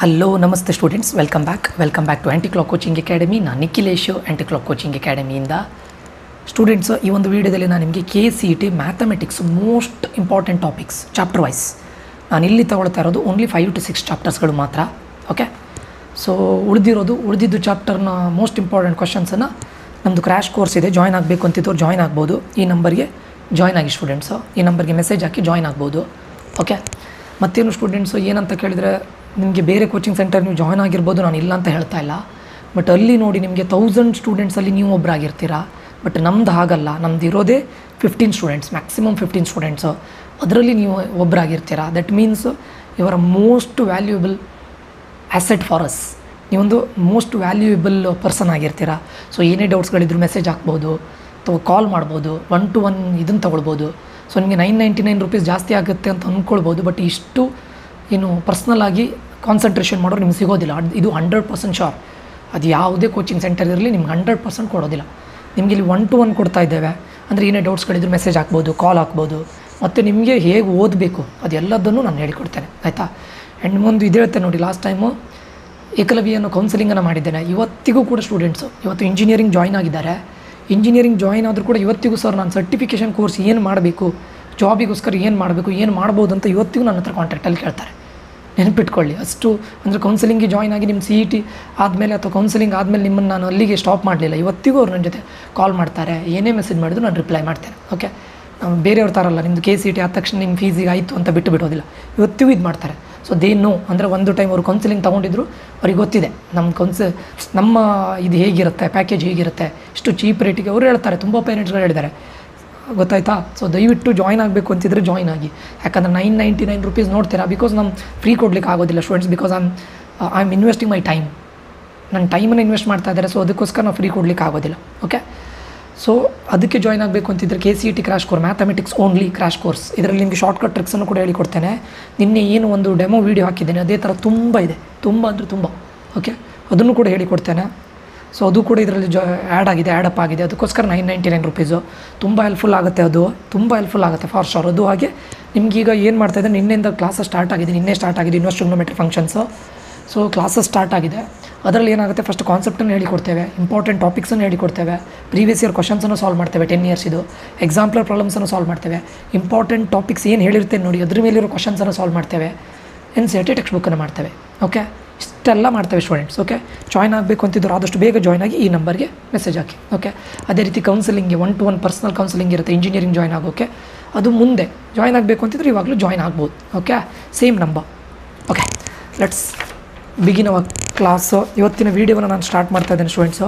Hello ನಮಸ್ತೆ students, welcome back to anti clock coaching academy. ನಾನು Nikhilesh, anti clock coaching ಅಕಾಡೆಮಿಯಿಂದ. Students, ಈ ಒಂದು ವೀಡಿಯೋದಲ್ಲಿ ನಾನು ನಿಮಗೆ KCET mathematics most important topics chapter wise ನಾನು ಇಲ್ಲಿ ತಗೊಳ್ತಾ ಇರೋದು ಓನ್ಲಿ 5 to 6 ಚಾಪ್ಟರ್ಸ್ಗಳು ಮಾತ್ರ. ಓಕೆ, ಸೊ ಉಳಿದಿದ್ದು ಚಾಪ್ಟರ್ನ ಮೋಸ್ಟ್ ಇಂಪಾರ್ಟೆಂಟ್ ಕ್ವಶನ್ಸನ್ನು ನಮ್ಮದು ಕ್ರ್ಯಾಶ್ ಕೋರ್ಸ್ ಇದೆ. ಜಾಯ್ನ್ ಆಗಬೇಕು ಅಂತಿದ್ದವ್ರು ಜಾಯ್ನ್ ಆಗ್ಬೋದು. ಈ ನಂಬರ್ಗೆ ಜಾಯ್ನ್ ಆಗಿ ಸ್ಟೂಡೆಂಟ್ಸು, ಈ ನಂಬರ್ಗೆ ಮೆಸೇಜ್ ಹಾಕಿ ಜಾಯ್ನ್ ಆಗ್ಬೋದು. ಓಕೆ, ಮತ್ತೇನು ಸ್ಟೂಡೆಂಟ್ಸು ಏನಂತ ಕೇಳಿದರೆ, ನಿಮಗೆ ಬೇರೆ ಕೋಚಿಂಗ್ ಸೆಂಟರ್ ನೀವು ಜಾಯ್ನ್ ಆಗಿರ್ಬೋದು, ನಾನು ಇಲ್ಲ ಅಂತ ಹೇಳ್ತಾ ಇಲ್ಲ. ಬಟ್ ಅಲ್ಲಿ ನೋಡಿ, ನಿಮಗೆ 1000 ಸ್ಟೂಡೆಂಟ್ಸಲ್ಲಿ ನೀವು ಒಬ್ಬರಾಗಿರ್ತೀರಾ. ಬಟ್ ನಮ್ದು ಹಾಗಲ್ಲ, ನಮ್ದು ಇರೋದೇ 15 ಸ್ಟೂಡೆಂಟ್ಸ್, ಮ್ಯಾಕ್ಸಿಮಮ್ 15 ಸ್ಟೂಡೆಂಟ್ಸು. ಅದರಲ್ಲಿ ನೀವು ಒಬ್ಬರಾಗಿರ್ತೀರಾ. ದಟ್ ಮೀನ್ಸ್ ಇವರ most valuable asset for us. ನೀವೊಂದು ಮೋಸ್ಟ್ ವ್ಯಾಲ್ಯೂಯಬಲ್ ಪರ್ಸನ್ ಆಗಿರ್ತೀರಾ. ಸೊ ಏನೇ ಡೌಟ್ಸ್ಗಳಿದ್ರು ಮೆಸೇಜ್ ಹಾಕ್ಬೋದು ಅಥವಾ ಕಾಲ್ ಮಾಡ್ಬೋದು, 1 to 1 ಇದನ್ನು ತೊಗೊಳ್ಬೋದು. ಸೊ ನಿಮಗೆ 999 ರೂಪೀಸ್ ಜಾಸ್ತಿ ಆಗುತ್ತೆ ಅಂತ ಅಂದ್ಕೊಳ್ಬೋದು. ಬಟ್ ಇಷ್ಟು ಏನು ಪರ್ಸ್ನಲ್ ಆಗಿ ಕಾನ್ಸಂಟ್ರೇಷನ್ ಮಾಡೋರು ನಿಮ್ಗೆ ಸಿಗೋದಿಲ್ಲ. ಇದು 100% ಶೋರ್. ಅದು ಯಾವುದೇ ಕೋಚಿಂಗ್ ಸೆಂಟರ್ ಇರಲಿ ನಿಮ್ಗೆ 100% ಕೊಡೋದಿಲ್ಲ. ನಿಮಗೆ ಇಲ್ಲಿ 1 to 1 ಕೊಡ್ತಾ ಇದ್ದೇವೆ. ಅಂದರೆ ಏನೇ ಡೌಟ್ಸ್ಗಳಿದ್ರು ಮೆಸೇಜ್ ಹಾಕ್ಬೋದು, ಕಾಲ್ ಹಾಕ್ಬೋದು. ಮತ್ತು ನಿಮಗೆ ಹೇಗೆ ಓದಬೇಕು ಅದೆಲ್ಲದನ್ನು ನಾನು ಹೇಳಿಕೊಡ್ತೇನೆ, ಆಯಿತಾ. ಆ್ಯಂಡ್ ಒಂದು ಇದು ಹೇಳ್ತೇನೆ ನೋಡಿ, ಲಾಸ್ಟ್ ಟೈಮು ಏಕಲವ್ಯನ ಕೌನ್ಸಿಲಿಂಗನ್ನು ಮಾಡಿದ್ದೇನೆ. ಇವತ್ತಿಗೂ ಕೂಡ ಸ್ಟೂಡೆಂಟ್ಸು ಇವತ್ತು ಇಂಜಿನಿಯರಿಂಗ್ ಜಾಯ್ನ್ ಆಗಿದ್ದಾರೆ. ಇಂಜಿನಿಯರಿಂಗ್ ಜಾಯ್ನ್ ಆದರೂ ಕೂಡ ಇವತ್ತಿಗೂ ಸರ್ ನಾನು ಸರ್ಟಿಫಿಕೇಷನ್ ಕೋರ್ಸ್ ಏನು ಮಾಡಬೇಕು, ಜಾಬಿಗೋಸ್ಕರ ಏನು ಮಾಡಬೇಕು, ಏನು ಮಾಡ್ಬೋದು ಅಂತ ಇವತ್ತಿಗೂ ನನ್ನ ಹತ್ರ ಕಾಂಟ್ಯಾಕ್ಟಲ್ಲಿ ಕೇಳ್ತಾರೆ. ನೆನಪಿಟ್ಕೊಳ್ಳಿ, ಅಷ್ಟು ಅಂದರೆ ಕೌನ್ಸಿಲಿಂಗ್ಗೆ ಜಾಯ್ನ್ ಆಗಿ ನಿಮ್ಮ CET ಆದಮೇಲೆ ಅಥವಾ ಕೌನ್ಸಿಲಿಂಗ್ ಆದಮೇಲೆ ನಿಮ್ಮನ್ನು ನಾನು ಅಲ್ಲಿಗೆ ಸ್ಟಾಪ್ ಮಾಡಲಿಲ್ಲ. ಇವತ್ತಿಗೂ ಅವ್ರು ನನ್ನ ಜೊತೆ ಕಾಲ್ ಮಾಡ್ತಾರೆ. ಏನೇ ಮೆಸೇಜ್ ಮಾಡಿದ್ರು ನಾನು ರಿಪ್ಲೈ ಮಾಡ್ತೇನೆ. ಓಕೆ, ನಾವು ಬೇರೆಯವ್ರ ಥರಲ್ಲ, ನಿಮ್ಮದು KCET ಆದ ತಕ್ಷಣ ನಿಮ್ಮ ಫೀಸಿಗೆ ಆಯಿತು ಅಂತ ಬಿಡೋದಿಲ್ಲ. ಇವತ್ತಿಗೂ ಇದು ಮಾಡ್ತಾರೆ. ಸೊ ದೇ ನೋ, ಅಂದರೆ ಒಂದು ಟೈಮ್ ಅವರು ಕೌನ್ಸಿಲಿಂಗ್ ತೊಗೊಂಡಿದ್ರು, ಅವ್ರಿಗೆ ಗೊತ್ತಿದೆ ನಮ್ಮ ಇದು ಹೇಗಿರುತ್ತೆ, ಪ್ಯಾಕೇಜ್ ಹೇಗಿರುತ್ತೆ, ಇಷ್ಟು ಚೀಪ್ ರೇಟಿಗೆ ಅವರು ಹೇಳ್ತಾರೆ. ತುಂಬ ಪೇರೆಂಟ್ಸ್ಗಳು ಹೇಳಿದ್ದಾರೆ, ಗೊತ್ತಾಯ್ತಾ. ಸೊ ದಯವಿಟ್ಟು ಜಾಯ್ನ್ ಆಗಬೇಕು ಅಂತಿದ್ರೆ ಜಾಯ್ನ್ ಆಗಿ. ಯಾಕಂದರೆ 999 ರೂಪೀಸ್ ನೋಡ್ತೀರಾ. ಬಿಕಾಸ್ ನಮ್ಮ ಫ್ರೀ ಕೊಡಲಿಕ್ಕೆ ಆಗೋದಿಲ್ಲ students. Because I am investing my time. ನನ್ನ ಟೈಮನ್ನು ಇನ್ವೆಸ್ಟ್ ಮಾಡ್ತಾ ಇದ್ದಾರೆ. ಸೊ ಅದಕ್ಕೋಸ್ಕರ ನಾವು ಫ್ರೀ ಕೊಡಲಿಕ್ಕೆ ಆಗೋದಿಲ್ಲ. ಓಕೆ, ಸೊ ಅದಕ್ಕೆ ಜಾಯ್ನ್ ಆಗಬೇಕು ಅಂತಿದ್ದರೆ KCET crash course mathematics only crash course. ಇದರಲ್ಲಿ ನಿಮಗೆ ಶಾರ್ಟ್ಕಟ್ ಟ್ರಿಕ್ಸನ್ನು ಕೂಡ ಹೇಳಿಕೊಡ್ತೇನೆ. ನಿನ್ನೆ ಏನು ಒಂದು ಡೆಮೋ ವೀಡಿಯೋ ಹಾಕಿದ್ದೇನೆ, ಅದೇ ಥರ ತುಂಬ ಇದೆ, ತುಂಬ ಅಂದರೆ ತುಂಬ. ಓಕೆ, ಅದನ್ನು ಕೂಡ ಹೇಳಿಕೊಡ್ತೇನೆ. ಸೊ ಅದು ಕೂಡ ಇದರಲ್ಲಿ ಆ್ಯಡ್ ಅಪ್ ಆಗಿದೆ. ಅದಕ್ಕೋಸ್ಕರ 999 ರೂಪೀಸು. ತುಂಬ ಹೆಲ್ಪ್ಫುಲ್ ಆಗುತ್ತೆ, ಅದು ತುಂಬ ಹೆಲ್ಪ್ಫುಲ್ ಆಗುತ್ತೆ ಫಾರ್ ಶೋರ್. ಅದು ಹಾಗೆ ನಿಮಗೀಗ ಏನು ಮಾಡ್ತಾಯಿದ್ದೆ, ನಿನ್ನೆಯಿಂದ ಕ್ಲಾಸಸ್ ಸ್ಟಾರ್ಟ್ ಆಗಿದೆ. ನಿನ್ನೆ ಸ್ಟಾರ್ಟ್ ಆಗಿದೆ ಇನ್ವೆಸ್ಟ್ trigonometry functions. So classes start ಆಗಿದೆ. ಅದರಲ್ಲಿ ಏನಾಗುತ್ತೆ, ಫಸ್ಟ್ ಕಾನ್ಸೆಪ್ಟನ್ನು ಹೇಳಿಕೊಡ್ತೇವೆ, ಇಂಪಾರ್ಟೆಂಟ್ ಟಾಪಿಕ್ಸನ್ನು ಹೇಳಿಕೊಡ್ತೇವೆ, ಪ್ರೀವಿಯಸ್ ಇಯರ್ ಕ್ವಶನ್ಸನ್ನು ಸಾಲ್ವ್ ಮಾಡ್ತೇವೆ, 10 years ಇದು ಎಕ್ಸಾಂಪಲ್ ಪ್ರಾಬ್ಲಮ್ಸನ್ನು ಸಾಲ್ವ್ ಮಾಡ್ತೇವೆ. ಇಂಪಾರ್ಟೆಂಟ್ ಟಾಪಿಕ್ಸ್ ಏನು ಹೇಳಿರ್ತೇನೆ ನೋಡಿ, ಅದ್ರ ಮೇಲಿರೋ ಕ್ವಶನ್ಸನ್ನು ಸಾಲ್ವ್ ಮಾಡ್ತೇವೆ. NCERT ಟೆಕ್ಸ್ಟ್ ಬುಕ್ಕನ್ನು ಮಾಡ್ತೇವೆ. ಓಕೆ, ಇಷ್ಟೆಲ್ಲ ಮಾಡ್ತೇವೆ ಸ್ಟೂಡೆಂಟ್ಸ್. ಓಕೆ, ಜಾಯ್ನ್ ಆಗಬೇಕು ಅಂತಿದ್ರು ಆದಷ್ಟು ಬೇಗ ಜಾಯ್ನ್ ಆಗಿ ಈ ನಂಬರ್ಗೆ ಮೆಸೇಜ್ ಹಾಕಿ. ಓಕೆ, ಅದೇ ರೀತಿ ಕೌನ್ಸಿಲಿಂಗ್ಗೆ 1 to 1 ಪರ್ಸ್ನಲ್ ಕೌನ್ಸಿಲಿಂಗ್ ಇರುತ್ತೆ ಇಂಜಿನಿಯರಿಂಗ್ ಜಾಯ್ನ್ ಆಗೋಕ್ಕೆ. ಅದು ಮುಂದೆ ಜಾಯ್ನ್ ಆಗಬೇಕು ಅಂತಿದ್ರೆ ಇವಾಗಲೂ ಜಾಯ್ನ್ ಆಗ್ಬೋದು. Okay, same number. Okay, let's begin hour class. ಇವತ್ತಿನ ವೀಡಿಯೋವನ್ನು ನಾನು ಸ್ಟಾರ್ಟ್ ಮಾಡ್ತಾ ಇದ್ದೇನೆ ಸ್ಟೂಡೆಂಟ್ಸು.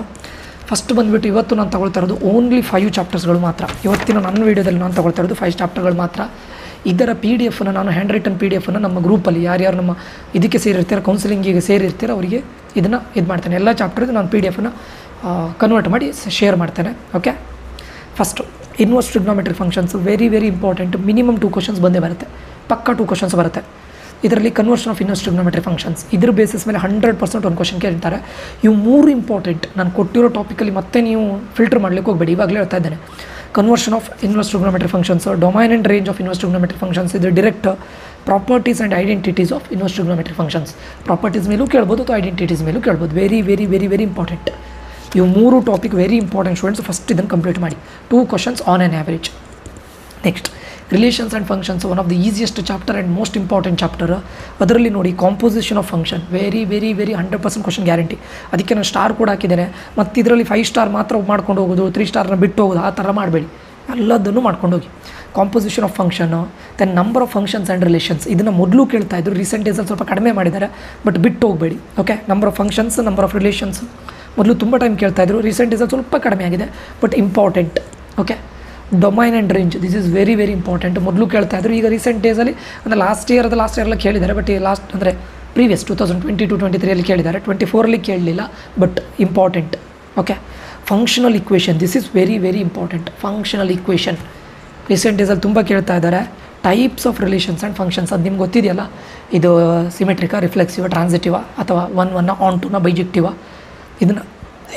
ಫಸ್ಟ್ ಬಂದುಬಿಟ್ಟು ಇವತ್ತು ನಾನು ತಗೊಳ್ತಾ ಇರೋದು ಓನ್ಲಿ 5 ಚಾಪ್ಟರ್ಸ್ಗಳು ಮಾತ್ರ. ಇವತ್ತಿನ ನನ್ನ ವೀಡಿಯೋದಲ್ಲಿ ನಾನು ತಗೊಳ್ತಾ ಇರೋದು 5 ಚಾಪ್ಟರ್ಗಳು ಮಾತ್ರ. ಇದರ PDF ನಾನು ಹ್ಯಾಂಡ್ ರೈಟನ್ PDF ನಮ್ಮ ಗ್ರೂಪಲ್ಲಿ ಯಾರ್ಯಾರು ನಮ್ಮ ಇದಕ್ಕೆ ಸೇರಿರ್ತೀರ, ಕೌನ್ಸಿಲಿಂಗಿಗೆ ಸೇರಿರ್ತೀರ, ಅವರಿಗೆ ಇದನ್ನು ಮಾಡ್ತೇನೆ. ಎಲ್ಲ ಚಾಪ್ಟರ್ದು ನಾನು PDF ಕನ್ವರ್ಟ್ ಮಾಡಿ ಶೇರ್ ಮಾಡ್ತೇನೆ. Okay, first inverse trigonometry functions very very important. Minimum 2 questions ಬಂದೇ ಬರುತ್ತೆ, ಪಕ್ಕ 2 ಕ್ವಶನ್ಸ್ ಬರುತ್ತೆ. ಇದರಲ್ಲಿ conversion of inverse trigonometry functions, ಇದ್ರ ಬೇಸಿಸ್ ಮೇಲೆ 100% ಒಂದು ಕ್ವಶನ್ ಕೇಳ್ತಾರೆ. ಇವು 3 ಇಂಪಾರ್ಟೆಂಟ್. ನಾನು ಕೊಟ್ಟಿರೋ ಟಾಪಿಕಲ್ಲಿ ಮತ್ತೆ ನೀವು ಫಿಲ್ಟರ್ ಮಾಡಲಿಕ್ಕೆ ಹೋಗಬೇಡಿ, ಇವಾಗಲೇ ಹೇಳ್ತಾ ಇದ್ದೇನೆ. Conversion of inverse trigonometry functions, domain and range of inverse trigonometry functions, ಇದು direct properties and identities of inverse trigonometry functions. Properties ಮೇಲೂ ಕೇಳ್ಬೋದು ಅಥವಾ ಐಡೆಂಟಿಟೀಸ್ ಮೇಲೂ ಕೇಳ್ಬೋದು. Very very very very important. ಇವು 3 topic very important students. First ಇದನ್ನು complete ಮಾಡಿ. 2 questions on an average. Next relations and functions, one of the easiest chapter and most important chapter. ಅದರಲ್ಲಿ ನೋಡಿ composition of function very very very 100% question guarantee. ಅದಕ್ಕೆ ನಾನು star ಕೂಡ ಹಾಕಿದ್ದೇನೆ. ಮತ್ತು ಇದರಲ್ಲಿ 5 ಸ್ಟಾರ್ ಮಾತ್ರ ಮಾಡ್ಕೊಂಡು ಹೋಗೋದು, 3 ಸ್ಟಾರ್ನ ಬಿಟ್ಟು ಹೋಗೋದು, ಆ ಥರ ಮಾಡಬೇಡಿ. ಎಲ್ಲದನ್ನು ಮಾಡ್ಕೊಂಡು ಹೋಗಿ. Composition of function, then number of functions and relations. ಇದನ್ನು ಮೊದಲು ಕೇಳ್ತಾ ಇದ್ರು, ರೀಸೆಂಟ್ ಡೇಸಲ್ಲಿ ಸ್ವಲ್ಪ ಕಡಿಮೆ ಮಾಡಿದ್ದಾರೆ, ಬಟ್ ಬಿಟ್ಟು ಹೋಗಬೇಡಿ. Okay, number of functions, number of relations ಮೊದಲು ತುಂಬ ಟೈಮ್ ಕೇಳ್ತಾ ಇದ್ರು, ರೀಸೆಂಟ್ ಡೇಸಲ್ಲಿ ಸ್ವಲ್ಪ ಕಡಿಮೆ ಆಗಿದೆ, but important. Okay, domain and range, this is very very important. ಮೊದಲು ಕೇಳ್ತಾ ಇದ್ರು, ಈಗ ರೀಸೆಂಟ್ ಡೇಸಲ್ಲಿ ಅಂದರೆ ಲಾಸ್ಟ್ ಇಯರ್ಲ್ಲ ಕೇಳಿದ್ದಾರೆ. ಬಟ್ ಲಾಸ್ಟ್ ಅಂದರೆ ಪ್ರೀವಿಯಸ್ 2022-23 ಕೇಳಿದ್ದಾರೆ, 24 ಕೇಳಲಿಲ್ಲ, but important. Okay, functional equation, this is very very important. Functional equation recent ಡೇಸಲ್ಲಿ ತುಂಬ ಕೇಳ್ತಾ ಇದ್ದಾರೆ. Types of relations and functions, ಅದು ನಿಮ್ಗೆ ಗೊತ್ತಿದೆಯಲ್ಲ, ಇದು ಸಿಮೆಟ್ರಿಕಾ, ರಿಫ್ಲೆಕ್ಸಿವ, ಟ್ರಾನ್ಸಿಟಿವ ಅಥವಾ 1 ಆನ್ 2 ಬೈಜೆಕ್ಟಿವ,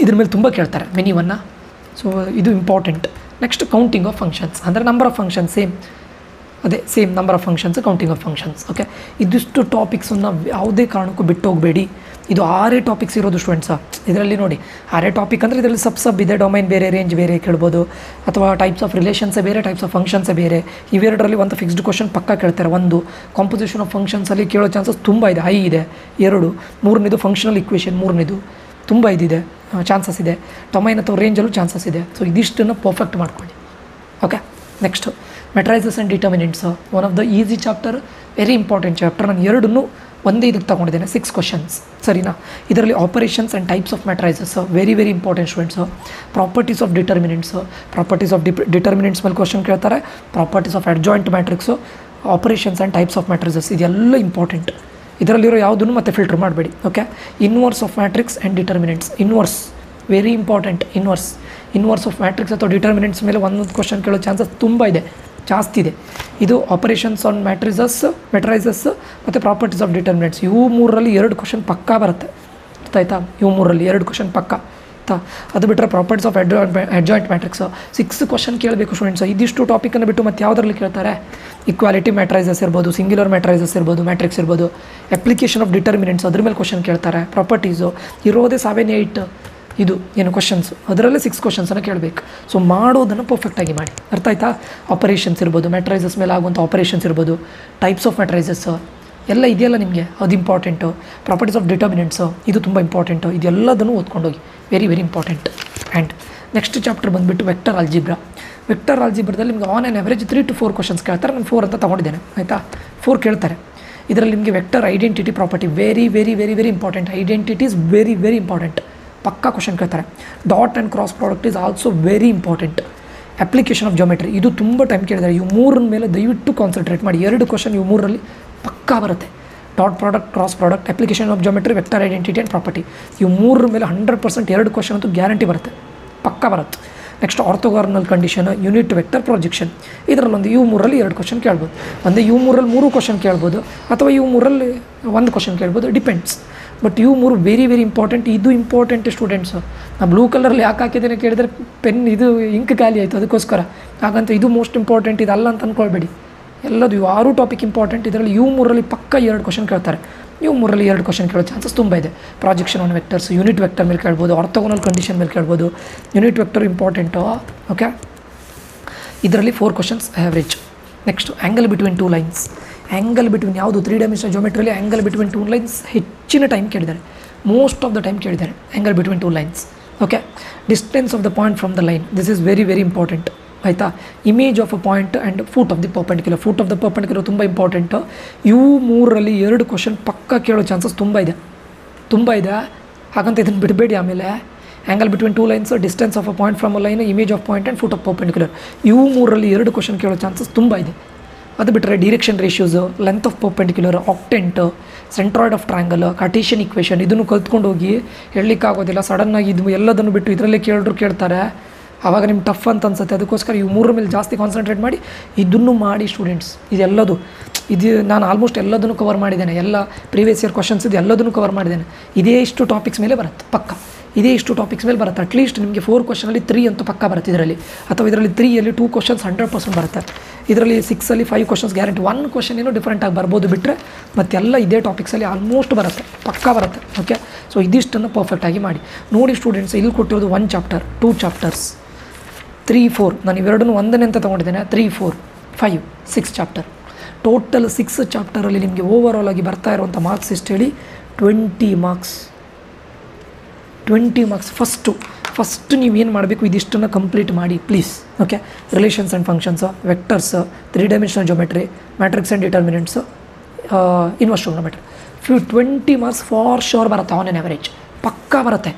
ಇದ್ರ ಮೇಲೆ ತುಂಬ ಕೇಳ್ತಾರೆ, ಮೆನಿ 1. ಸೊ ಇದು important. Next counting of functions, ಅಂದರೆ ನಂಬರ್ ಆಫ್ ಫಂಕ್ಷನ್ಸ್ ಸೇಮ್ ಅದೇ same number of functions, counting of functions. Okay, ಇದಿಷ್ಟು ಟಾಪಿಕ್ಸನ್ನು ಯಾವುದೇ ಕಾರಣಕ್ಕೂ ಬಿಟ್ಟು ಹೋಗಬೇಡಿ. ಇದು 6 ಟಾಪಿಕ್ಸ್ ಇರೋದು ಸ್ಟೂಡೆಂಟ್ಸಾ. ಇದರಲ್ಲಿ ನೋಡಿ 6 ಟಾಪಿಕ್ ಅಂದರೆ ಇದರಲ್ಲಿ ಸಬ್ ಇದೆ. ಡೊಮೈನ್ ಬೇರೆ, ರೇಂಜ್ ಬೇರೆ ಕೇಳ್ಬೋದು, ಅಥವಾ ಟೈಪ್ಸ್ ಆಫ್ ರಿಲೇಷನ್ಸೇ ಬೇರೆ, ಟೈಪ್ಸ್ ಆಫ್ ಫಂಕ್ಷನ್ಸೇ ಬೇರೆ. ಇವೆರಡರಲ್ಲಿ ಒಂದು ಫಿಕ್ಸ್ಡ್ ಕ್ವಶನ್ ಪಕ್ಕ ಕೇಳ್ತಾರೆ. ಒಂದು ಕಾಂಪೋಸಿಷನ್ ಆಫ್ ಫಂಕ್ಷನ್ಸಲ್ಲಿ ಕೇಳೋ ಚಾನ್ಸಸ್ ತುಂಬ ಇದೆ, ಹೈ ಇದೆ. 2 ಮೂರನೇದು ಫಂಕ್ಷನಲ್ ಇಕ್ವೇಷನ್, ಮೂರನೇದು ತುಂಬ ಇದಿದೆ, ಚಾನ್ಸಸ್ ಇದೆ. ಡೊಮೈನ್ ಅಥವಾ ರೇಂಜಲ್ಲೂ ಚಾನ್ಸಸ್ ಇದೆ. ಸೊ ಇದಿಷ್ಟನ್ನು ಪರ್ಫೆಕ್ಟ್ ಮಾಡ್ಕೊಳ್ಳಿ. Okay, next matrices and determinants, one of the easy chapter, very important chapter. ನಾನು ಎರಡನ್ನೂ ಒಂದೇ ಇದಕ್ಕೆ ತೊಗೊಂಡಿದ್ದೇನೆ, 6 ಕ್ವಶನ್ಸ್, ಸರಿನಾ. ಇದರಲ್ಲಿ operations and types of matrices very very important students. Properties of determinants, properties of determinants ಮೇಲೆ ಕ್ವಶನ್ ಕೇಳ್ತಾರೆ. Properties of adjoint matrix, operations and types of matrices, ಇದೆಲ್ಲ ಇಂಪಾರ್ಟೆಂಟ್. ಇದರಲ್ಲಿರೋ ಯಾವುದನ್ನು ಮತ್ತೆ ಫಿಲ್ಟರ್ ಮಾಡಬೇಡಿ. Okay, inverse of matrix and determinants, inverse very important. Inverse of matrix ಅಥವಾ determinants ಮೇಲೆ ಒಂದೊಂದು ಕ್ವಶನ್ ಕೇಳೋ ಚಾನ್ಸಸ್ ತುಂಬ ಇದೆ, ಜಾಸ್ತಿ ಇದೆ. ಇದು ಆಪರೇಷನ್ಸ್ ಆನ್ ಮೆಟ್ರೈಸಸ್ ಮತ್ತು ಪ್ರಾಪರ್ಟೀಸ್ ಆಫ್ ಡಿಟರ್ಮಿನೆಂಟ್ಸ್, ಇವು 3ರಲ್ಲಿ 2 ಕ್ವಶನ್ ಪಕ್ಕಾ ಬರುತ್ತೆ. ಆಯಿತಾ, ಇವು 3ರಲ್ಲಿ 2 ಕ್ವಶನ್ ಪಕ್ಕ. ಆಯಿತಾ, ಅದು ಬಿಟ್ಟರೆ properties of adjoint matrix 6 question ಕೇಳಬೇಕು ಸ್ಟೂಡೆಂಟ್ಸ್. ಇದಿಷ್ಟು ಟಾಪಿಕನ್ನು ಬಿಟ್ಟು ಮತ್ತೆ ಯಾವುದರಲ್ಲಿ ಕೇಳ್ತಾರೆ? ಇಕ್ವಾಲಿಟಿ ಮ್ಯಾಟ್ರೈಸಸ್ ಇರ್ಬೋದು, ಸಿಂಗ್ಯುಲರ್ ಮ್ಯಾಟ್ರೈಸಸ್ ಇರ್ಬೋದು, ಮ್ಯಾಟ್ರಿಕ್ಸ್ ಇರ್ಬೋದು, ಅಪ್ಲಿಕೇಶನ್ ಆಫ್ ಡಿಟರ್ಮಿನೆಂಟ್ಸ್ ಅದ್ರ ಮೇಲೆ ಕ್ವಶನ್ ಕೇಳ್ತಾರೆ. ಪ್ರಾಪರ್ಟೀಸು ಇರೋದೇ 7, 8 ಇದು ಏನು ಕ್ವಶನ್ಸು, ಅದರಲ್ಲೇ 6 ಕ್ವಶನ್ಸನ್ನು ಕೇಳಬೇಕು. ಸೊ ಮಾಡೋದನ್ನು ಪರ್ಫೆಕ್ಟಾಗಿ ಮಾಡಿ. ಅರ್ಥ ಆಯ್ತಾ? ಆಪರೇಷನ್ಸ್ ಇರ್ಬೋದು, ಮ್ಯಾಟ್ರೈಸಸ್ ಮೇಲೆ ಆಗುವಂಥ ಆಪರೇಷನ್ಸ್ ಇರ್ಬೋದು, ಟೈಪ್ಸ್ ಆಫ್ ಮ್ಯಾಟ್ರೈಸಸ್ ಎಲ್ಲ ಇದೆಯಲ್ಲ ನಿಮಗೆ, ಅದು ಇಂಪಾರ್ಟೆಂಟು. ಪ್ರಾಪರ್ಟೀಸ್ ಆಫ್ ಡಿಟರ್ಮಿನೆಂಟ್ಸು ಇದು ತುಂಬ ಇಂಪಾರ್ಟೆಂಟು. ಇದೆಲ್ಲದನ್ನು ಓದ್ಕೊಂಡೋಗಿ, very very important. And next chapter ಬಂದುಬಿಟ್ಟು ವೆಕ್ಟರ್ ಆಲ್ಜಿಬ್ರಾ. ವೆಕ್ಟರ್ ಆಲ್ಜಿಬ್ರಾದಲ್ಲಿ ನಿಮಗೆ on an average 3 to 4 questions ಕೇಳ್ತಾರೆ. ನಾನು 4 ಅಂತ ತೊಗೊಂಡಿದ್ದೇನೆ. ಆಯಿತಾ, 4 ಕೇಳ್ತಾರೆ. ಇದರಲ್ಲಿ ನಿಮಗೆ vector identity property very very very very important. Identity is very very important, ಪಕ್ಕಾ ಕ್ವಶನ್ ಕೇಳ್ತಾರೆ. Dot and cross product is also very important. Application of geometry ಇದು ತುಂಬ ಟೈಮ್ ಕೇಳಿದ್ದಾರೆ. ಇವು 3 ಮೇಲೆ ದಯವಿಟ್ಟು ಕಾನ್ಸಂಟ್ರೇಟ್ ಮಾಡಿ. 2 ಕ್ವಶನ್ ಇವು 3ರಲ್ಲಿ ಪಕ್ಕಾ ಬರುತ್ತೆ. Dot product, cross product, application of geometry, vector identity and property, ಇವು 3 ಮೇಲೆ 100% 2 ಕ್ವಶನ್ ಅಂತೂ ಗ್ಯಾರಂಟಿ ಬರುತ್ತೆ, ಪಕ್ಕಾ ಬರುತ್ತೆ. Next orthogonal condition, unit vector projection, ಇದರಲ್ಲೊಂದು ಇವು 3ರಲ್ಲಿ 2 ಕ್ವಶನ್ ಕೇಳ್ಬೋದು. ಒಂದೇ ಇವು 3ರಲ್ಲಿ 3 ಕ್ವಶನ್ ಕೇಳ್ಬೋದು, ಅಥವಾ ಇವು 3ರಲ್ಲಿ 1 ಕ್ವಶನ್ ಕೇಳ್ಬೋದು, ಡಿಪೆಂಡ್ಸ್. ಬಟ್ ಇವು 3 ವೆರಿ ವೆರಿ ಇಂಪಾರ್ಟೆಂಟ್. ಇದು ಇಂಪಾರ್ಟೆಂಟ್ ಸ್ಟೂಡೆಂಟ್ಸು. ನಾನು ಬ್ಲೂ ಕಲರಲ್ಲಿ ಯಾಕೆ ಹಾಕಿದ್ದೇನೆ ಕೇಳಿದರೆ ಪೆನ್ ಇದು ಇಂಕ್ ಖಾಲಿ ಆಯಿತು, ಅದಕ್ಕೋಸ್ಕರ. ಹಾಗಂತ ಇದು ಮೋಸ್ಟ್ ಇಂಪಾರ್ಟೆಂಟ್ ಇದಲ್ಲ ಅಂತ ಅಂದ್ಕೊಳ್ಬೇಡಿ. ಎಲ್ಲದು ಇವು 6 ಟಾಪಿಕ್ ಇಂಪಾರ್ಟೆಂಟ್. ಇದರಲ್ಲಿ ಇವು 3ರಲ್ಲಿ ಪಕ್ಕ 2 ಕ್ವಶನ್ ಕೇಳ್ತಾರೆ. ಇವು 3ರಲ್ಲಿ 2 ಕ್ವಶನ್ ಕೇಳೋ ಚಾನ್ಸಸ್ ತುಂಬ ಇದೆ. Projection on vectors, unit vector ಮೇಲೆ ಕೇಳ್ಬೋದು, ಆರ್ಥೋಗೋನಲ್ ಕಂಡೀಷನ್ ಮೇಲೆ ಕೇಳ್ಬೋದು. Unit vector important. ಓಕೆ, ಇದರಲ್ಲಿ 4 questions average. Next angle between 2 lines. Angle between ಯಾವುದು 3 ಡೈಮೆನ್ಷನಲ್ ಜೋಮೆಟ್ರಿಯಲ್ಲಿ ಆ್ಯಂಗಲ್ ಬಿಟ್ವೀನ್ 2 ಲೈನ್ಸ್ ಹೆಚ್ಚಿನ ಟೈಮ್ ಕೇಳಿದ್ದಾರೆ. ಮೋಸ್ಟ್ ಆಫ್ ದ ಟೈಮ್ ಕೇಳಿದ್ದಾರೆ angle between 2 lines. Okay, distance of the point from the line, this is very very important. ಆಯಿತಾ, image of a point and foot of the perpendicular. Foot of the perpendicular ತುಂಬ important. ಇವು 3ರಲ್ಲಿ 2 question ಪಕ್ಕ ಕೇಳೋ chances ತುಂಬ ಇದೆ. ಹಾಗಂತ ಇದನ್ನು ಬಿಡಬೇಡಿ. ಆಮೇಲೆ angle between 2 lines, distance of a point from a line, image of point and foot of perpendicular, ಇವು 3ರಲ್ಲಿ 2 ಕ್ವಶನ್ ಕೇಳೋ ಚಾನ್ಸಸ್ ತುಂಬ ಇದೆ. ಅದು ಬಿಟ್ಟರೆ direction ratios, length of perpendicular, octant, centroid of triangle, Cartesian equation, ಇದನ್ನು ಕಲ್ತ್ಕೊಂಡು ಹೋಗಿ ಹೇಳಲಿಕ್ಕಾಗೋದಿಲ್ಲ. ಸಡನ್ನಾಗಿ ಇದು ಎಲ್ಲದನ್ನು ಬಿಟ್ಟು ಇದರಲ್ಲೇ ಕೇಳ್ತಾರೆ, ಆವಾಗ ನಿಮ್ಗೆ ಟಫ್ ಅಂತ ಅನ್ಸುತ್ತೆ. ಅದಕ್ಕೋಸ್ಕರ ಇವು 3 ಮೇಲೆ ಜಾಸ್ತಿ ಕಾನ್ಸಂಟ್ರೇಟ್ ಮಾಡಿ ಇದನ್ನು ಮಾಡಿ ಸ್ಟೂಡೆಂಟ್ಸ್. ಇದು ನಾನು ಆಲ್ಮೋಸ್ಟ್ ಎಲ್ಲದನ್ನು ಕವರ್ ಮಾಡಿದ್ದೇನೆ. ಎಲ್ಲ ಪ್ರೀವಿಯಸ್ ಇಯರ್ ಕ್ವಶನ್ಸ್ ಇದು ಎಲ್ಲದನ್ನು ಕವರ್ ಮಾಡಿದ್ದೇನೆ. ಇದೇ ಇಷ್ಟು ಟಾಪಿಕ್ಸ್ ಮೇಲೆ ಬರುತ್ತೆ ಪಕ್ಕ. ಅಟ್ಲೀಸ್ಟ್ ನಿಮಗೆ 4 ಕ್ವಶನಲ್ಲಿ 3 ಅಂತೂ ಪಕ್ಕ ಬರುತ್ತೆ ಇದರಲ್ಲಿ. ಅಥವಾ ಇದರಲ್ಲಿ 3ಯಲ್ಲಿ 2 ಕ್ವಶನ್ಸ್ 100% ಬರುತ್ತೆ. ಇದರಲ್ಲಿ 6ಅಲ್ಲಿ 5 ಕ್ವಶನ್ಸ್ ಗ್ಯಾರಂಟಿ. 1 ಕ್ವಶನ್ ಏನೋ ಡಿಫ್ರೆಂಟಾಗಿ ಬರ್ಬೋದು, ಬಿಟ್ಟರೆ ಮತ್ತೆಲ್ಲ ಇದೇ ಟಾಪಿಕ್ಸಲ್ಲಿ ಆಲ್ಮೋಸ್ಟ್ ಬರುತ್ತೆ, ಪಕ್ಕ ಬರುತ್ತೆ. ಓಕೆ, ಸೊ ಇದಿಷ್ಟನ್ನು ಪರ್ಫೆಕ್ಟಾಗಿ ಮಾಡಿ. ನೋಡಿ ಸ್ಟೂಡೆಂಟ್ಸ್, ಇಲ್ಲಿ ಕೊಟ್ಟಿರೋದು 1 ಚಾಪ್ಟರ್, 2 ಚಾಪ್ಟರ್ಸ್, 3, 4. ನಾನು ಇವೆರಡನ್ನು ಒಂದನೇ ಅಂತ ತೊಗೊಂಡಿದ್ದೇನೆ. 3, 4, 5, 6 ಚಾಪ್ಟರ್. ಟೋಟಲ್ 6 ಚಾಪ್ಟರಲ್ಲಿ ನಿಮಗೆ ಓವರಾಲ್ ಆಗಿ ಬರ್ತಾ ಇರುವಂಥ ಮಾರ್ಕ್ಸ್ ಎಷ್ಟು ಹೇಳಿ? 20 ಮಾರ್ಕ್ಸ್. ಫಸ್ಟು ನೀವೇನು ಮಾಡಬೇಕು, ಇದಿಷ್ಟನ್ನು ಕಂಪ್ಲೀಟ್ ಮಾಡಿ please. Okay, relations and functions, vectors, 3 dimensional geometry, matrix and determinants, inverse trigonometry. 20 marks for sure ಬರುತ್ತೆ ಆನ್ ಆನ್ ಆ್ಯಾವರೇಜ್, ಪಕ್ಕಾ ಬರುತ್ತೆ.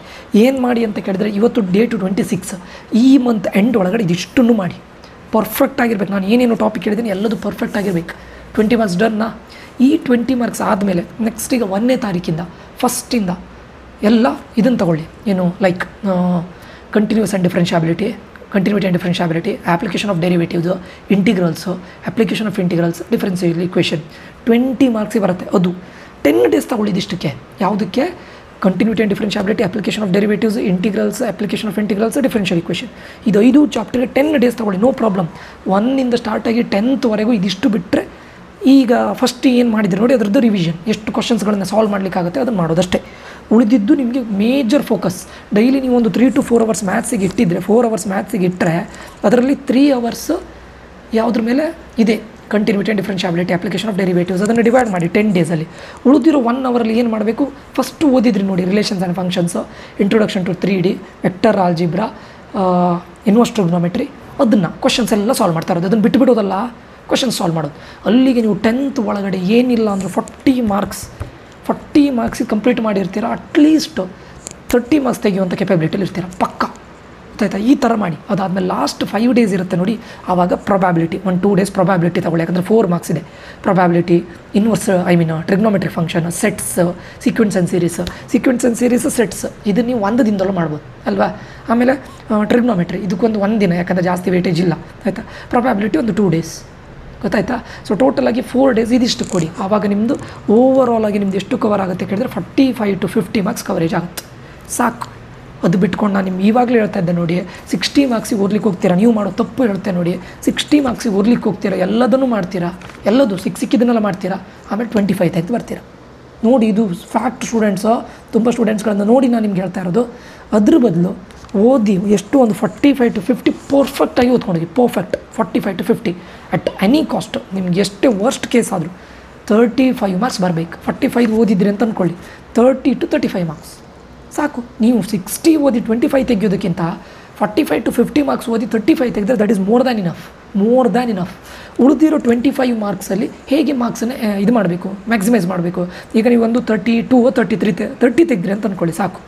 ಏನು ಮಾಡಿ ಅಂತ ಕೇಳಿದ್ರೆ, ಇವತ್ತು ಡೇಟು 26, ಈ ಮಂತ್ ಎಂಡ್ ಒಳಗಡೆ ಇದಿಷ್ಟನ್ನು ಮಾಡಿ ಪರ್ಫೆಕ್ಟ್ ಆಗಿರ್ಬೇಕು. ನಾನು ಏನೇನು ಟಾಪಿಕ್ ಹೇಳಿದ್ದೀನಿ ಎಲ್ಲದು ಪರ್ಫೆಕ್ಟ್ ಆಗಿರ್ಬೇಕು. 20 ಮಾರ್ಕ್ಸ್ ಡನ್ನ. ಈ 20 ಮಾರ್ಕ್ಸ್ ಆದಮೇಲೆ ನೆಕ್ಸ್ಟ್ ಈಗ 1ನೇ ತಾರೀಕಿಂದ ಫಸ್ಟಿಂದ ಎಲ್ಲ ಇದನ್ನು ತಗೊಳ್ಳಿ. ಏನು like continuity and differentiability, application of derivatives, integrals, application of integrals, differential equation. 20 ಮಾರ್ಕ್ಸಿಗೆ ಬರುತ್ತೆ. ಅದು 10 ಡೇಸ್ ತಗೊಳ್ಳಿ ಇದಿಷ್ಟಕ್ಕೆ. ಯಾವುದಕ್ಕೆ? Continuity and differentiability, application of derivatives, integrals, application of integrals, differential equation. ಇದು 5 ಚಾಪ್ಟರ್ಗೆ 10 ಡೇಸ್ ತೊಗೊಳ್ಳಿ, ನೋ ಪ್ರಾಬ್ಲಮ್. 1ಇಂದ ಸ್ಟಾರ್ಟ್ ಆಗಿ 10th ಇದಿಷ್ಟು ಬಿಟ್ಟರೆ ಈಗ ಫಸ್ಟ್ ಏನು ಮಾಡಿದ್ರೆ ನೋಡಿ ಅದರದ್ದು ರಿವಿಷನ್, ಎಷ್ಟು ಕ್ವಶನ್ಸ್ಗಳನ್ನು ಸಾಲ್ವ್ ಮಾಡಲಿಕ್ಕಾಗುತ್ತೆ ಅದನ್ನು ಮಾಡೋದಷ್ಟೇ. ಉಳಿದಿದ್ದು ನಿಮಗೆ ಮೇಜರ್ ಫೋಕಸ್. ಡೈಲಿ ನೀವು ಒಂದು 3 to 4 hours ಮ್ಯಾಥ್ಸಿಗೆ ಇಟ್ಟಿದ್ದರೆ, 4 hours ಮ್ಯಾಥ್ಸಿಗೆ ಇಟ್ಟರೆ ಅದರಲ್ಲಿ 3 hours ಯಾವುದ್ರ ಮೇಲೆ ಇದೆ, continuity and differentiability, application of derivatives, ಅದನ್ನು ಡಿವೈಡ್ ಮಾಡಿ 10 ಡೇಸಲ್ಲಿ. ಉಳಿದಿರೋ 1 ಅವರಲ್ಲಿ ಏನು ಮಾಡಬೇಕು, ಫಸ್ಟು ಓದಿದ್ರಿ ನೋಡಿ relations and functions, introduction to 3D, vector algebra, inverse trigonometry, ಅದನ್ನು ಕ್ವಶನ್ಸ್ ಎಲ್ಲ ಸಾಲ್ವ್ ಮಾಡ್ತಾ ಇರೋದು. ಅದನ್ನು ಬಿಟ್ಟುಬಿಡೋದಲ್ಲ, ಕ್ವಶನ್ಸ್ ಸಾಲ್ವ್ ಮಾಡೋದು. ಅಲ್ಲಿಗೆ ನೀವು 10th ಒಳಗಡೆ ಏನಿಲ್ಲ ಅಂದರೆ 40 ಮಾರ್ಕ್ಸಿಗೆ ಕಂಪ್ಲೀಟ್ ಮಾಡಿರ್ತೀರ. ಅಟ್ಲೀಸ್ಟ್ 30 ಮಾರ್ಕ್ಸ್ ತೆಗೆಯುವಂಥ ಕೆಪಬಿಲಿಟಿಲಿ ಇರ್ತೀರ ಪಕ್ಕ, ಗೊತ್ತಾಯ್ತಾ? ಈ ಥರ ಮಾಡಿ. ಅದಾದಮೇಲೆ ಲಾಸ್ಟ್ 5 days ಇರುತ್ತೆ ನೋಡಿ, ಆವಾಗ ಪ್ರೊಬ್ಯಾಬಿಲಿಟಿ 1-2 days ಪ್ರೊಬ್ಯಾಬಿಲಿಟಿ ತಗೊಳ್ಳಿ. ಯಾಕಂದರೆ 4 ಮಾರ್ಕ್ಸ್ ಇದೆ. Probability, inverse trigonometric function, sets, sequence and series, sets, ಇದನ್ನು ನೀವು ಒಂದು ದಿನದಲ್ಲೂ ಮಾಡ್ಬೋದು ಅಲ್ವಾ. ಆಮೇಲೆ ಟ್ರಿಗ್ನೋಮೆಟ್ರಿ ಇದಕ್ಕೊಂದು 1 ದಿನ, ಯಾಕಂದರೆ ಜಾಸ್ತಿ ವೇಟೇಜ್ ಇಲ್ಲ, ಆಯಿತಾ. ಪ್ರೊಬ್ಯಾಬಿಲಿಟಿ ಒಂದು 2 days, ಗೊತ್ತಾಯ್ತಾ. ಸೊ ಟೋಟಲಾಗಿ 4 days ಇದಿಷ್ಟು ಕೊಡಿ. ಆವಾಗ ನಿಮ್ಮದು ಓವರಾಲ್ ಆಗಿ ನಿಮ್ದು ಎಷ್ಟು ಕವರ್ ಆಗುತ್ತೆ ಕೇಳಿದ್ರೆ 45 to 50 ಮಾರ್ಕ್ಸ್ ಕವರೇಜ್ ಆಗುತ್ತೆ, ಸಾಕು. ಅದು ಬಿಟ್ಕೊಂಡು ನಾನು ನಿಮ್ಗೆ ಇವಾಗಲೇ ಹೇಳ್ತಾ ಇದ್ದೆ ನೋಡಿ, 60 ಮಾರ್ಕ್ಸಿಗೆ ಓದ್ಲಿಕ್ಕೆ ಹೋಗ್ತೀರಾ, ನೀವು ಮಾಡೋ ತಪ್ಪು ಹೇಳ್ತೆ ನೋಡಿ. 60 ಮಾರ್ಕ್ಸಿಗೆ ಓದ್ಲಿಕ್ಕೆ ಹೋಗ್ತೀರಾ, ಎಲ್ಲದನ್ನು ಮಾಡ್ತೀರಾ, ಎಲ್ಲದು ಸಿಕ್ಕಿದ್ದನ್ನೆಲ್ಲ ಮಾಡ್ತೀರಾ, ಆಮೇಲೆ 25 ತೆಗೆದು ಬರ್ತೀರಾ ನೋಡಿ. ಇದು ಫ್ಯಾಕ್ಟ್ ಸ್ಟೂಡೆಂಟ್ಸು, ತುಂಬ ಸ್ಟೂಡೆಂಟ್ಸ್ಗಳನ್ನು ನೋಡಿ ನಾನು ನಿಮ್ಗೆ ಹೇಳ್ತಾ ಇರೋದು. ಅದ್ರ ಬದಲು ಓದಿ ಎಷ್ಟು ಒಂದು 45 to 50 ಪರ್ಫೆಕ್ಟಾಗಿ ಓದ್ಕೊಂಡೋಗಿ, perfect 45 to 50 at any cost. ನಿಮ್ಗೆ ಎಷ್ಟೇ ವರ್ಸ್ಟ್ ಕೇಸ್ ಆದರೂ 35 ಮಾರ್ಕ್ಸ್ ಬರಬೇಕು. 45 ಓದಿದ್ರಿ ಅಂತ ಅಂದ್ಕೊಳ್ಳಿ, 30 to 35 ಮಾರ್ಕ್ಸ್ ಸಾಕು. ನೀವು 60 ಓದಿ 25 ತೆಗೆಯೋದಕ್ಕಿಂತ 45 to 50 ಮಾರ್ಕ್ಸ್ ಓದಿ 35 ತೆಗೆದ್ರೆ that is more than enough. ಉಳಿದಿರೋ 25 ಮಾರ್ಕ್ಸಲ್ಲಿ ಹೇಗೆ ಮಾರ್ಕ್ಸನ್ನು ಇದು ಮಾಡಬೇಕು, ಮ್ಯಾಕ್ಸಿಮೈಸ್ ಮಾಡಬೇಕು. ಈಗ ನೀವು ಒಂದು 32 or 30 ತೆಗೆದ್ರಿ ಅಂತ ಅಂದ್ಕೊಳ್ಳಿ, ಸಾಕು.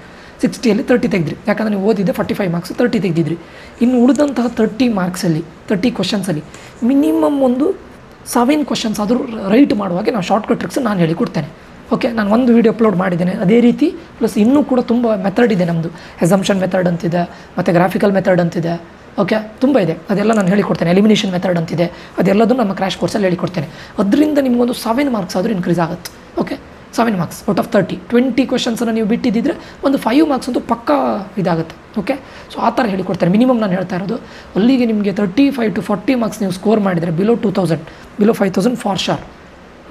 60ಯಲ್ಲಿ 30 ತೆಗೆದ್ರಿ, ಯಾಕಂದರೆ ನೀವು ಓದಿದ್ದೆ 45 ಮಾರ್ಕ್ಸ್, 30 ತೆಗೆದಿದ್ರಿ. ಇನ್ನು ಉಳಿದಂತಹ 30 ಮಾರ್ಕ್ಸಲ್ಲಿ 30 ಕ್ವಶನ್ಸಲ್ಲಿ ಮಿನಿಮಮ್ ಒಂದು 7 ಕ್ವಶನ್ಸ್ ಆದರೂ ರೈಟ್ ಮಾಡುವಾಗೆ ನಾವು ಶಾರ್ಟ್ಕಟ್ ಟ್ರಿಕ್ಸ್ ನಾನು ಹೇಳಿಕೊಡ್ತೇನೆ. ಓಕೆ, ನಾನು ಒಂದು ವೀಡಿಯೋ ಅಪ್ಲೋಡ್ ಮಾಡಿದ್ದೇನೆ ಅದೇ ರೀತಿ. ಪ್ಲಸ್ ಇನ್ನೂ ಕೂಡ ತುಂಬ ಮೆಥಡ್ ಇದೆ ನಮ್ಮದು, ಎಸಂಪ್ಷನ್ ಮೆಥಡ್ ಅಂತಿದೆ, ಮತ್ತು ಗ್ರಾಫಿಕಲ್ ಮೆಥಡ್ ಅಂತಿದೆ. ಓಕೆ, ತುಂಬ ಇದೆ, ಅದೆಲ್ಲ ನಾನು ಹೇಳಿಕೊಡ್ತೇನೆ. ಎಲಿಮಿನೇಷನ್ ಮೆಥಡ್ ಅಂತಿದೆ, ಅದೆಲ್ಲದೂ ನಮ್ಮ ಕ್ರ್ಯಾಶ್ ಕೋರ್ಸಲ್ಲಿ ಹೇಳಿಕೊಡ್ತೇನೆ. ಅದರಿಂದ ನಿಮಗೊಂದು 7 ಮಾರ್ಕ್ಸ್ ಆದರೂ ಇನ್ಕ್ರೀಸ್ ಆಗುತ್ತೆ. Okay, 7 marks out of 30. 20 ಕ್ವಶನ್ಸನ್ನು ನೀವು ಬಿಟ್ಟಿದ್ದಿದ್ರೆ ಒಂದು 5 ಮಾರ್ಕ್ಸ್ ಅಂತೂ ಪಕ್ಕಾ ಇದಾಗುತ್ತೆ. ಓಕೆ, ಸೊ ಆ ಥರ ಹೇಳಿಕೊಡ್ತಾರೆ. ಮಿನಿಮಮ್ ನಾನು ಹೇಳ್ತಾ ಇರೋದು, ಅಲ್ಲಿಗೆ ನಿಮಗೆ 35 to 40 ಮಾರ್ಕ್ಸ್ ನೀವು ಸ್ಕೋರ್ ಮಾಡಿದರೆ ಬಿಲೋ 5000 ಫಾರ್ ಶೋರ್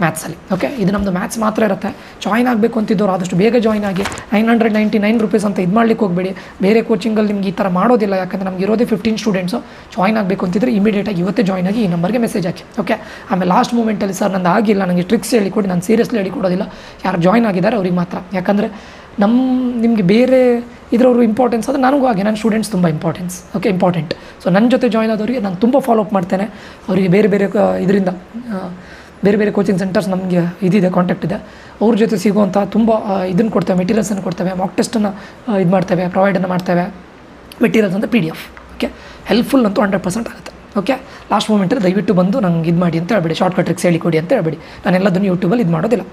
ಮ್ಯಾಥ್ಸಲ್ಲಿ. ಓಕೆ, ಇದು ನಮ್ಮದು ಮ್ಯಾಥ್ಸ್ ಮಾತ್ರ ಇರುತ್ತೆ. ಜಾಯ್ನ್ ಆಗಬೇಕು ಅಂತಿದ್ದವ್ರು ಆದಷ್ಟು ಬೇಗ ಜಾಯ್ನ್ ಆಗಿ. 999 ರೂಪೀಸ್ ಅಂತ ಇದು ಮಾಡಲಿಕ್ಕೆ ಹೋಗಬೇಡಿ. ಬೇರೆ ಕೋಚಿಂಗಲ್ಲಿ ನಿಮ್ಗೆ ಈ ಥರ ಮಾಡೋದಿಲ್ಲ, ಯಾಕಂದರೆ ನಮ್ಗೆ ಇರೋದೇ 15 ಸ್ಟೂಡೆಂಟ್ಸು. ಜಾಯ್ನ್ ಆಗಬೇಕು ಅಂತಿದ್ರೆ ಇಮಿಡಿಯೇಟಾಗಿ ಇವತ್ತೇ ಜಾಯ್ನ್ ಆಗಿ ಈ ನಂಬರ್ಗೆ ಮೆಸೇಜ್ ಹಾಕಿ. ಓಕೆ, ಆಮೇಲೆ ಲಾಸ್ಟ್ ಮೂಮೆಂಟಲ್ಲಿ ಸರ್ ನಂದು ಆಗಿಲ್ಲ, ನನಗೆ ಟ್ರಿಕ್ಸ್ ಹೇಳಿಕೊಡಿ, ನಾನು ಸೀರಿಯಸ್ಲಿ ಹೇಳಿಕೊಡೋದಿಲ್ಲ. ಯಾರು ಜಾಯ್ನ್ ಆಗಿದ್ದಾರೆ ಅವ್ರಿಗೆ ಮಾತ್ರ, ಯಾಕಂದರೆ ನಿಮಗೆ ಬೇರೆ ಇದರವರು ಇಂಪಾರ್ಟೆನ್ಸ್ ಆದರೆ ನನಗೂ ಹಾಗೆ ನನ್ನ ಸ್ಟೂಡೆಂಟ್ಸ್ ತುಂಬ ಇಂಪಾರ್ಟೆಂಟ್. ಸೊ ನನ್ನ ಜೊತೆ ಜಾಯ್ನ್ ಆದವರಿಗೆ ನಾನು ತುಂಬ ಫಾಲೋ ಅಪ್ ಮಾಡ್ತೇನೆ. ಅವರಿಗೆ ಬೇರೆ ಇದರಿಂದ ಬೇರೆ ಕೋಚಿಂಗ್ ಸೆಂಟರ್ಸ್ ನಮಗೆ ಇದಿದೆ, ಕಾಂಟ್ಯಾಕ್ಟ್ ಇದೆ. ಅವ್ರ ಜೊತೆ ಸಿಗುವಂಥ ತುಂಬ ಇದನ್ನು ಕೊಡ್ತೇವೆ, ಮೆಟೀರಿಯಲ್ಸನ್ನು ಕೊಡ್ತೇವೆ, ಮಾಕ್ ಟೆಸ್ಟನ್ನು ಇದು ಮಾಡ್ತೇವೆ, ಪ್ರೊವೈಡನ್ನು ಮಾಡ್ತೇವೆ. ಮೆಟೀರಿಯಲ್ಸ್ ಅಂತ PDF. ಓಕೆ, ಹೆಲ್ಪ್ಫುಲ್ ಅಂತೂ 100% ಆಗುತ್ತೆ. ಓಕೆ, ಲಾಸ್ಟ್ ಮೂಮೆಂಟಲ್ಲಿ ದಯವಿಟ್ಟು ಬಂದು ನಂಗೆ ಇದು ಮಾಡಿ ಅಂತ ಹೇಳ್ಬೇಡಿ, ಶಾರ್ಟ್ಕಟ್ ಟ್ರಿಕ್ಸ್ ಹೇಳಿಕೊಡಿ ಅಂತ ಹೇಳ್ಬೇಡಿ. ನಾನು ಎಲ್ಲದನ್ನು ಯೂಟ್ಯೂಬಲ್ಲಿ ಇದು ಮಾಡೋದಿಲ್ಲ.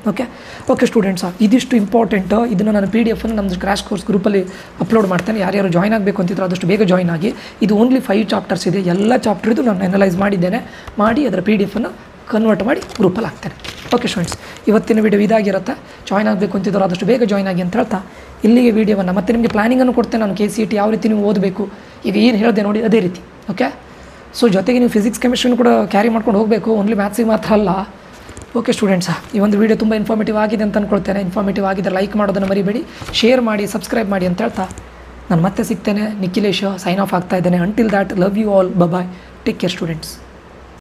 ಓಕೆ ಸ್ಟೂಡೆಂಟ್ಸ್, ಇದಿಷ್ಟು ಇಂಪಾರ್ಟೆಂಟು. ಇದನ್ನು ನಾನು PDF ನಮ್ಮದು ಕ್ರ್ಯಾಶ್ ಕೋರ್ಸ್ ಗ್ರೂಪಲ್ಲಿ ಅಪ್ಲೋಡ್ ಮಾಡ್ತೇನೆ. ಯಾರ್ಯಾರು ಜಾಯ್ನ್ ಆಗಬೇಕು ಅಂತಿದ್ರು ಆದಷ್ಟು ಬೇಗ ಜಾಯ್ನ್ ಆಗಿ. ಇದು ಓನ್ಲಿ 5 ಚಾಪ್ಟರ್ಸ್ ಇದೆ. ಎಲ್ಲ ಚಾಪ್ಟರ್ದು ನಾನು ಅನಲೈಸ್ ಮಾಡಿದ್ದೇನೆ, ಮಾಡಿ ಅದರ PDF ಕನ್ವರ್ಟ್ ಮಾಡಿ ಗ್ರೂಪಲ್ಲಿ ಹಾಕ್ತೇನೆ. ಓಕೆ ಸ್ಟೂಡೆಂಟ್ಸ್, ಇವತ್ತಿನ ವೀಡಿಯೋ ಇದಾಗಿರುತ್ತೆ. ಜಾಯ್ನ್ ಆಗಬೇಕು ಅಂತಿದ್ರು ಆದಷ್ಟು ಬೇಗ ಜಾಯ್ನ್ ಆಗಿ ಅಂತ ಹೇಳ್ತಾ ಇಲ್ಲಿಗೆ ವೀಡಿಯೋವನ್ನು ಮತ್ತೆ ನಿಮಗೆ ಪ್ಲಾನಿಂಗನ್ನು ಕೊಡ್ತೇನೆ. ನಾನು KCET ಯಾವ ರೀತಿ ನೀವು ಓದಬೇಕು, ಈಗ ಏನು ಹೇಳಿದೆ ನೋಡಿ ಅದೇ ರೀತಿ. ಓಕೆ, ಸೊ ಜೊತೆಗೆ ನೀವು ಫಿಸಿಕ್ಸ್ ಕೆಮಿಸ್ಟ್ರಿನೂ ಕೂಡ ಕ್ಯಾರಿ ಮಾಡ್ಕೊಂಡು ಹೋಗಬೇಕು, ಓನ್ಲಿ ಮ್ಯಾಥ್ಸಿಗೆ ಮಾತ್ರ ಅಲ್ಲ. ಓಕೆ ಸ್ಟೂಡೆಂಟ್ಸ್, ಈ ಒಂದು ವೀಡಿಯೋ ತುಂಬ ಇನ್ಫಾರ್ಮೇಟಿವ್ ಆಗಿದೆ ಅಂತ ಅಂದ್ಕೊಳ್ತೇನೆ. ಇನ್ಫಾರ್ಮೇಟಿವ್ ಆಗಿದ್ದರೆ ಲೈಕ್ ಮಾಡೋದನ್ನು ಮರಿಬೇಡಿ, ಶೇರ್ ಮಾಡಿ, ಸಬ್ಸ್ಕ್ರೈಬ್ ಮಾಡಿ ಅಂತ ಹೇಳ್ತಾ ನಾನು ಮತ್ತೆ ಸಿಗ್ತೇನೆ. ನಿಖಿಲೇಶ್ ಸೈನ್ ಆಫ್ ಆಗ್ತಾ ಇದ್ದೇನೆ. Until that, love you all, bye, take care students.